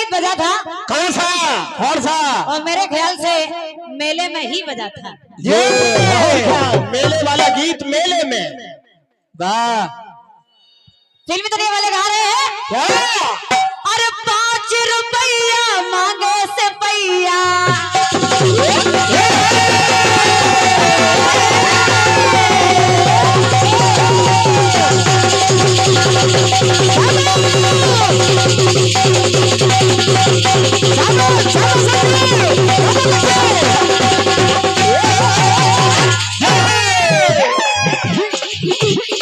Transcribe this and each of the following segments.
गीत बजा था। कौन सा? कौन सा? और मेरे ख्याल से मेले में ही बजा था। ये मेले वाला गीत मेले में। वाह, फिल्मी दुनिया वाले गा रहे हैं क्या? अरे 5 रुपया मांगे से पैया।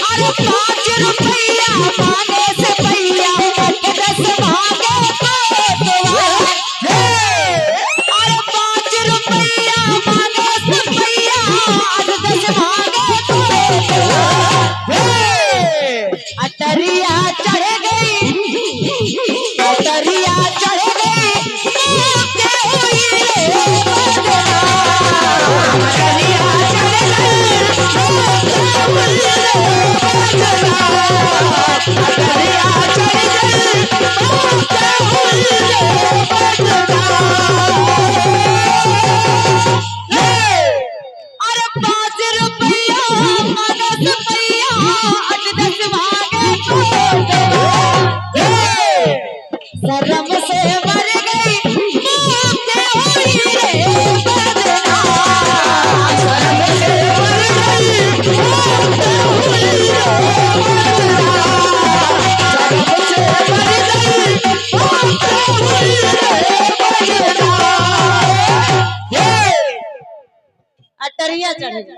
अरे 5 रुपया मांगे से पैया, 10 भागे अरे 5 रुपया मांगे से पैया, 10 भागे अटरिया चढ़ गई, अटरिया चढ़ गई, अरे 5 रुपया मांगे से पैया, 10 भागे शर्म से मर गई, शर्म से मर अटरिया चढ़ गई,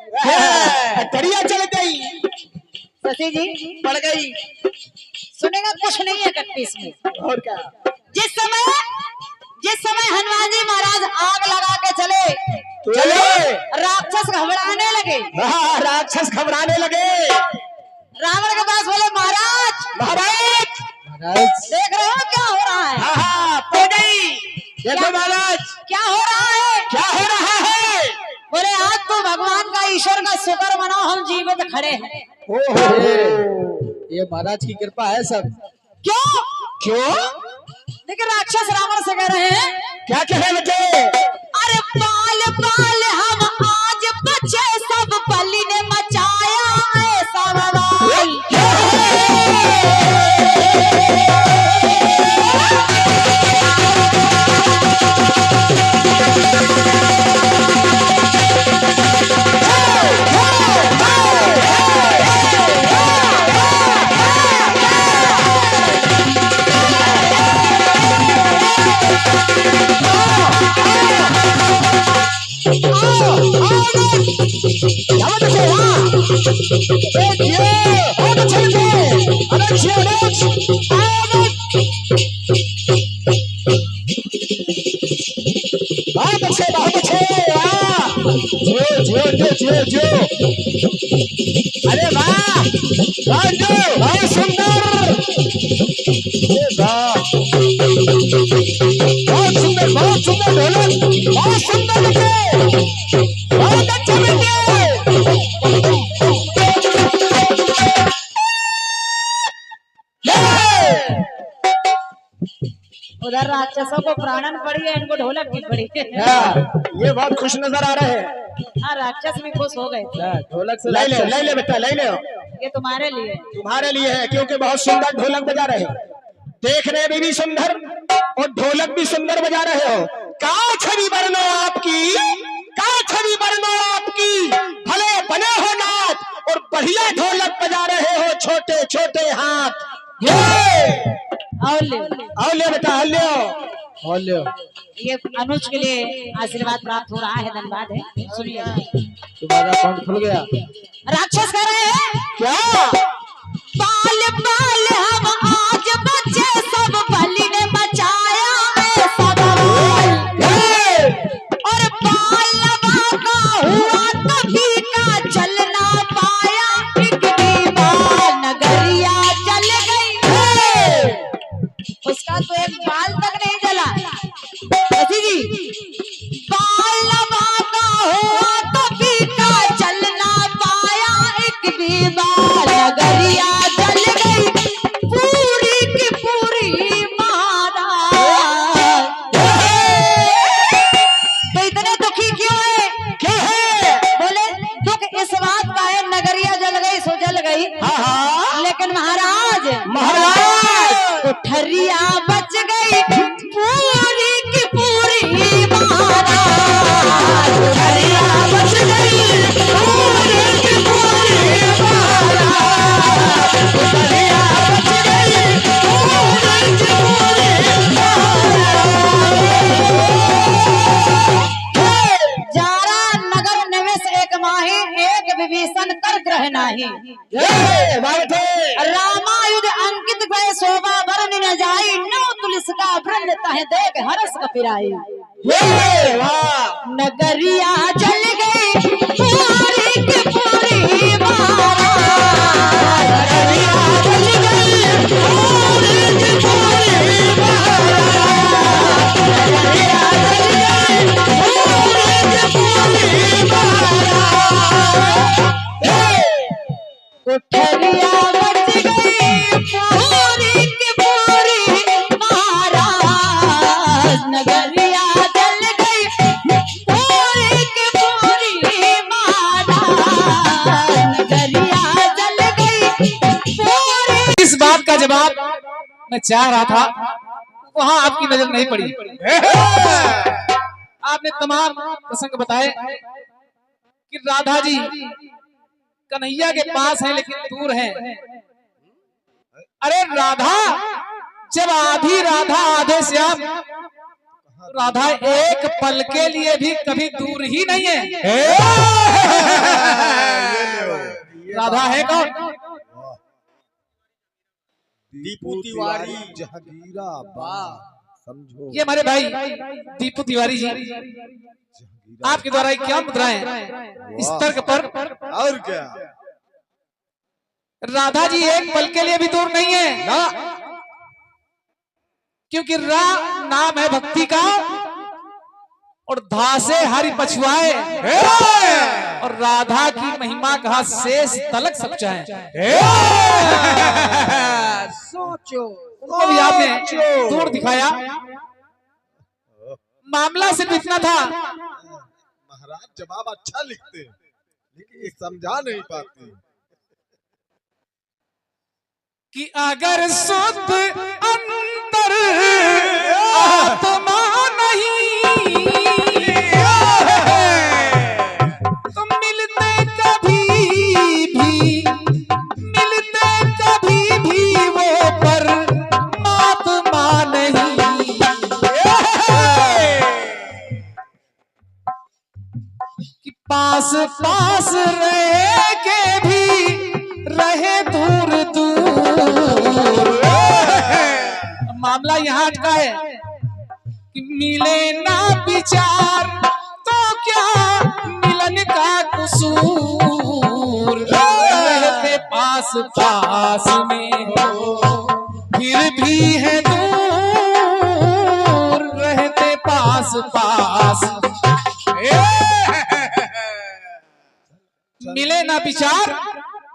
अटरिया चल गई। शशि जी पड़ गई। सुनेगा कुछ नहीं है 31 में। और क्या? जिस समय हनुमान जी महाराज आग लगा के चले, राक्षस घबराने लगे। हाँ, राक्षस घबराने लगे। रावण के पास बोले महाराज महाराज, देख रहे हो क्या हो रहा है? हाँ हाँ, पड़ गई। देखो महाराज, क्या हो रहा है? क्या हो रहा है? बोले आज तो भगवान का ईश्वर का शुक्र मनाओ, हम जीवित खड़े हैं। ये महाराज की कृपा है सब। क्यों? क्यों? लेकिन राक्षस रावण से कह रहे हैं क्या कहे बच्चे? अरे बाल बाल हम आज बचे, सब बलि ने मचाया ऐसा बवाल। बहुत अच्छे, बहुत अच्छे। जो अरे वाह, बहुत सुंदर, बहुत सुंदर, बहुत सुंदर ढोलक, बहुत सुंदर बच्चे, बहुत अच्छे बच्चे। उधर राक्षसों को प्राणन पड़ी है, इनको ढोलक की पड़ी है। ये बहुत खुश नजर आ रहे हैं। हाँ, राक्षस भी खुश हो गए। ढोलक से ले ले बेटा, ले ले। ये तुम्हारे लिए, तुम्हारे लिए है, क्योंकि बहुत सुंदर ढोलक बजा रहे हो, देखने में भी सुंदर और ढोलक भी सुंदर बजा रहे हो। का छवि बरनो आपकी, का छवि बरनो आपकी, भले बने हो नाथ और बढ़िया ढोलक बजा रहे हो, छोटे छोटे हाथ। और ले बेटा, और ले। ये अनुज के लिए आशीर्वाद प्राप्त हो रहा है, धन्यवाद है। सुनिए, तुम्हारा अकाउंट खुल गया। राक्षस कह रहे हैं क्या? बाल बाल हम आज बचे, सब बलि ने मचाया ऐसा बवाल। और बाल लगा का हुआ कभी का चल ना पाया, एक भी बाल नगरिया चल गई, उसका तो एक बाल तक नहीं जला। जी बाल लगा का हुआ कभी का चल ना पाया, एक भी बाल नगरिया जल गई, पूरी की पूरी महाराज। नगरिया बच गई पूरी की पूरी महाराज। नगरिया बच गई पूरी की पूरी महाराज। नगरिया बच गई पूरी की पूरी महाराज। जारा नगर निवेश एक माही एक विभीषण कर ग्रह नाही। रामायुध अंकित गए शोभा बरन न जाई नौ तुलस का वृंद तह देख हरस कपिराई। नगरिया जल गई पूरी की पूरी महाराज। नगरिया जल गई पूरी की पूरी महाराज। नगरिया जल गई पूरी की पूरी महाराज। कोठरिया बच गई पूरी की पूरी महाराज। नगरिया जल गई पूरी की पूरी महाराज। नगरिया जल गई पूरी। इस बात का जवाब मैं चाह रहा था, वहां आपकी नजर नहीं पड़ी। आपने तमाम प्रसंग बताए कि राधा जी कन्हैया के पास हैं लेकिन दूर हैं। अरे राधा, जब आधी राधा आधे श्याम, राधा एक पल के लिए भी कभी दूर ही नहीं है। राधा है कौन? दीपू तिवारी जहांगीरा बा समझो। ये हमारे भाई दीपू तिवारी जी आपके द्वारा क्या मुद्राएं इस तर्क पर। और क्या, राधा जी एक पल के लिए भी दूर नहीं है ना, क्योंकि रा नाम है भक्ति का और धा से हरि पछुआए, और राधा की महिमा कहा शेष तलक सब चाहे। सोचो उनको भी आपने दूर दिखाया। मामला सिर्फ इतना था, महाराज जवाब अच्छा लिखते हैं लेकिन ये समझा नहीं पाते कि अगर शुद्ध अंतर आत्मा नहीं तो मिलते कभी भी वो परमात्मा नहीं। कि पास पास रह के भी रहे दूर दूर। मामला यहाँ अटका है कि मिले ना विचार तो क्या मिलन का कसूर। रहते पास पास में हो फिर भी है दूर, रहते पास पास मिले ना विचार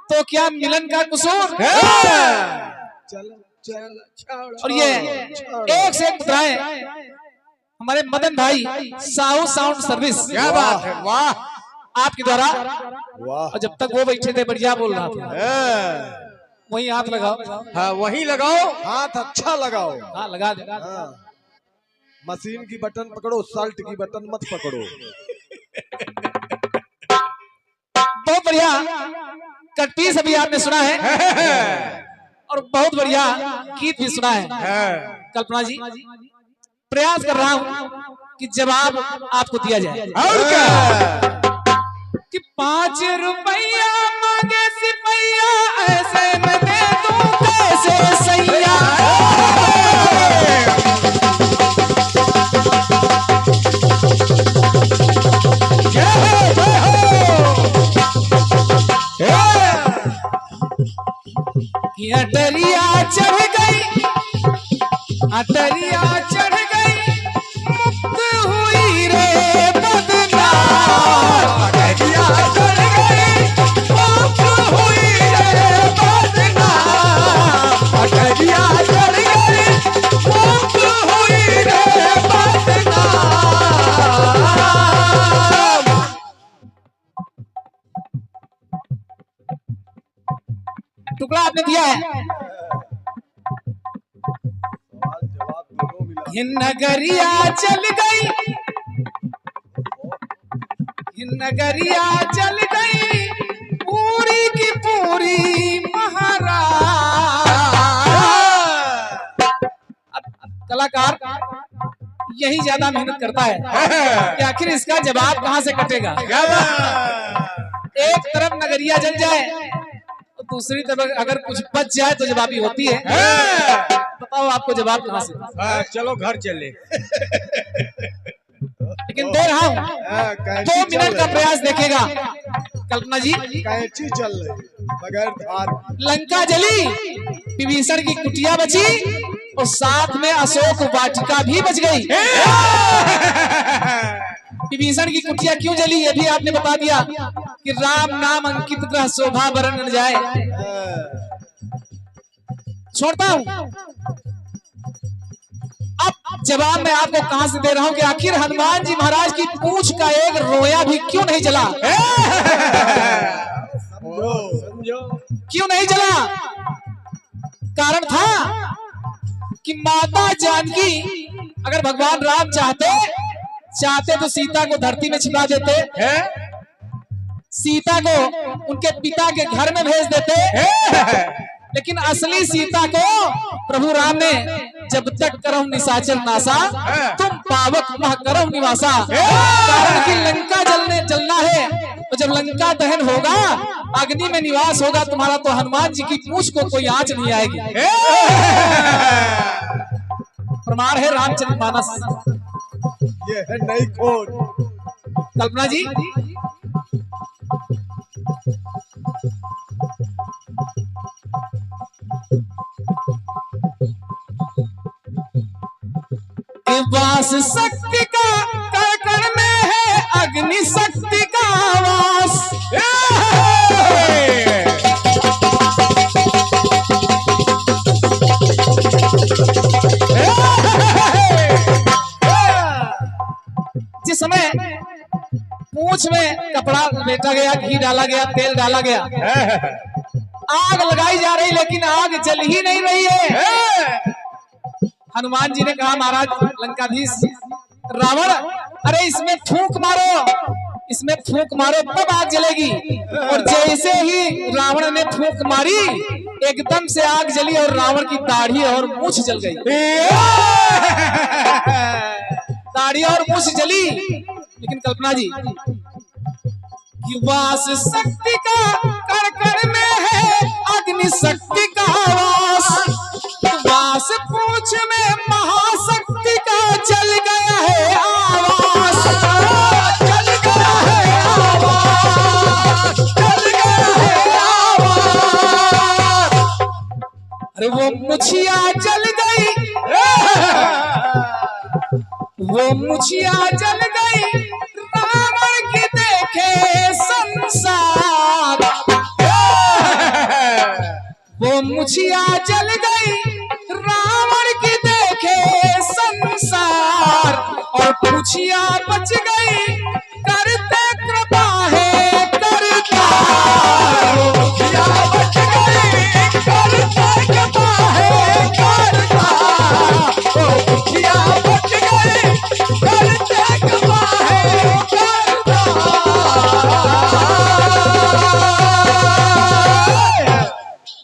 तो क्या मिलन का कसूर। चल चल और ये एक से एक मुद्राएं हमारे मदन भाई साहू साउंड सर्विस, क्या बात है, वाह, आपके द्वारा। वाह, और जब तक वो बैठे थे बढ़िया बोल रहा था, वहीं हाथ लगाओ। हाँ वहीं लगाओ, हाथ अच्छा लगाओ। हाँ लगा दे। हाँ। मशीन की बटन पकड़ो, शर्ट की बटन मत पकड़ो। बहुत बढ़िया कटपीस अभी आपने सुना है और बहुत बढ़िया गीत भी सुना है। कल्पना जी, प्रयास कर रहा हूं कि जवाब आपको दिया जाए। और क्या कि 5 रुपया मांगे सिपैया, ऐसे में दे दूं कैसे सैया। अटरिया चढ़ गई, अटरिया चढ़ गई, मुक्त हुई रे बदनाम। अटरिया चढ़ गई, मुक्त हुई रे बदनाम। अटरिया चढ़ गई, मुक्त हुई रे बदनाम। टुकड़ा आपने दिया है। ये नगरिया चल गई, ये नगरिया चल गई पूरी की पूरी महाराज। अब कलाकार यही ज्यादा मेहनत करता है कि आखिर इसका जवाब कहां से कटेगा। एक तरफ नगरिया जल जाए तो दूसरी तरफ अगर कुछ बच जाए तो जवाबी होती है। बताओ आपको जवाब कहां से। चलो घर चले। लेकिन दे रहा हूं 2 मिनट का प्रयास देखेगा। कल्पना जी, कैंची चल रही बगैर धार की। लंका जली, विभीषण की कुटिया बची और साथ में अशोक वाटिका भी बच गई। विभीषण की कुटिया क्यों जली ये भी आपने बता दिया कि राम नाम अंकित ग्रह शोभा बरन न जाए। छोड़ता हूं। अब जवाब मैं आपको कहां से दे रहा हूं कि आखिर हनुमान जी महाराज की पूंछ का एक रोया भी क्यों नहीं जला। समझो क्यों नहीं जला? कारण था कि माता जानकी अगर भगवान राम चाहते तो सीता को धरती में छिपा देते, सीता को उनके पिता के घर में भेज देते। लेकिन असली सीता को प्रभु राम ने जब तक करहु निशाचर नासा तुम पावक मह करहु निवासा। कारण कि लंका जलना है तो जब लंका दहन होगा, अग्नि में निवास होगा तुम्हारा, तो हनुमान जी की पूंछ को कोई आंच नहीं आएगी। प्रमाण है रामचरितमानस। ये है नई खोज। कल्पना जी, वास शक्ति का कण कण में है अग्नि शक्ति का वास। जिस समय पूंछ में कपड़ा लपेटा गया, घी डाला गया, तेल डाला गया, आग लगाई जा रही लेकिन आग जल ही नहीं रही है। हनुमान जी ने कहा महाराज लंकाधीश रावण, अरे इसमें फूंक मारो, इसमें फूंक मारो तब आग जलेगी। और जैसे ही रावण ने फूंक मारी एकदम से आग जली और रावण की दाढ़ी और मूंछ जल गई। दाढ़ी और मूंछ जली। लेकिन कल्पना जी, वास शक्ति का कण कण में है अग्नि शक्ति का वास। वास पूंछ में महाशक्ति का जल गया है आवास। जल गया है आवास, जल गया है आवास। अरे वो मुछिया जल गई, वो मुछिया जल गई रावण की देखे संसार। वो मुछिया जल गई रावण की देखे संसार। और मुछिया बच गई करते कृपा है करता। मुछिया बच गई करते कृपा है करता। मुछिया बच गई करते कृपा है करता।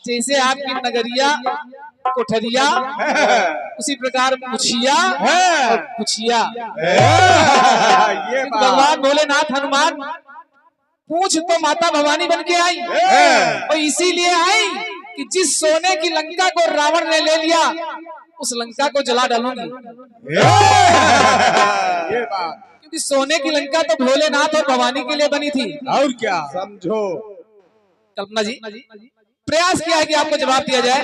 जैसे आपकी नगरिया कोठरिया उसी प्रकार मुछिया और पुछिया। भगवान भोलेनाथ हनुमान पूंछ तो माता भवानी बन के आई और इसीलिए आई कि जिस सोने की लंका को रावण ने ले लिया उस लंका को जला डालूंगी। ये बात, क्योंकि सोने की लंका तो भोलेनाथ और भवानी के लिए बनी थी। और क्या समझो। कल्पना जी, प्रयास किया है कि आपको जवाब दिया जाए।